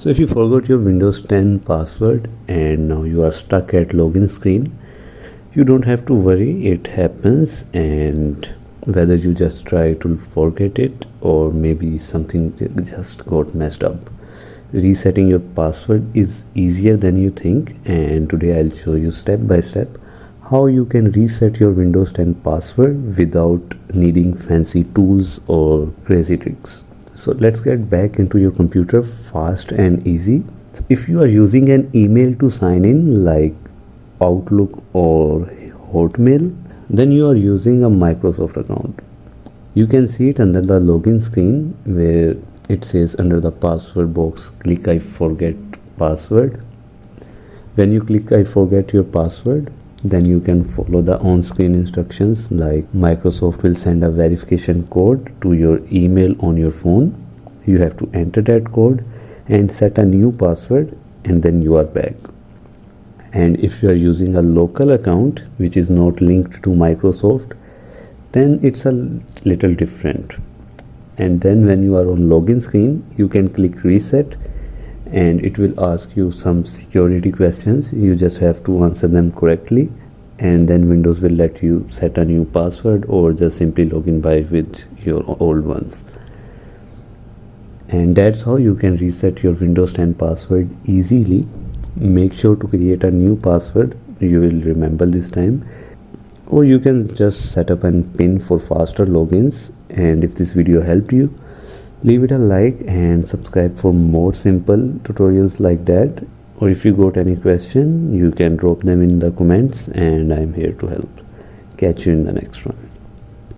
So if you forgot your Windows 10 password and now you are stuck at login screen, you don't have to worry, it happens. And whether you just try to forget it or maybe something just got messed up, resetting your password is easier than you think. And today I'll show you step by step how you can reset your Windows 10 password without needing fancy tools or crazy tricks. So let's get back into your computer fast and easy. So if you are using an email to sign in like Outlook or Hotmail, then you are using a Microsoft account. You can see it under the login screen where it says under the password box, click I forget password. When you click I forget your password, then you can follow the on-screen instructions like Microsoft will send a verification code to your email on your phone. You have to enter that code and set a new password, and then you are back. And if you are using a local account which is not linked to Microsoft, then it's a little different. And then when you are on login screen, you can click reset and it will ask you some security questions. You just have to answer them correctly, and then Windows will let you set a new password or just simply log in by with your old ones. And that's how you can reset your Windows 10 password easily. Make sure to create a new password you will remember this time, or you can just set up a pin for faster logins. And if this video helped you, leave it a like and subscribe for more simple tutorials like that. Or if you got any question, you can drop them in the comments and I'm here to help. Catch you in the next one.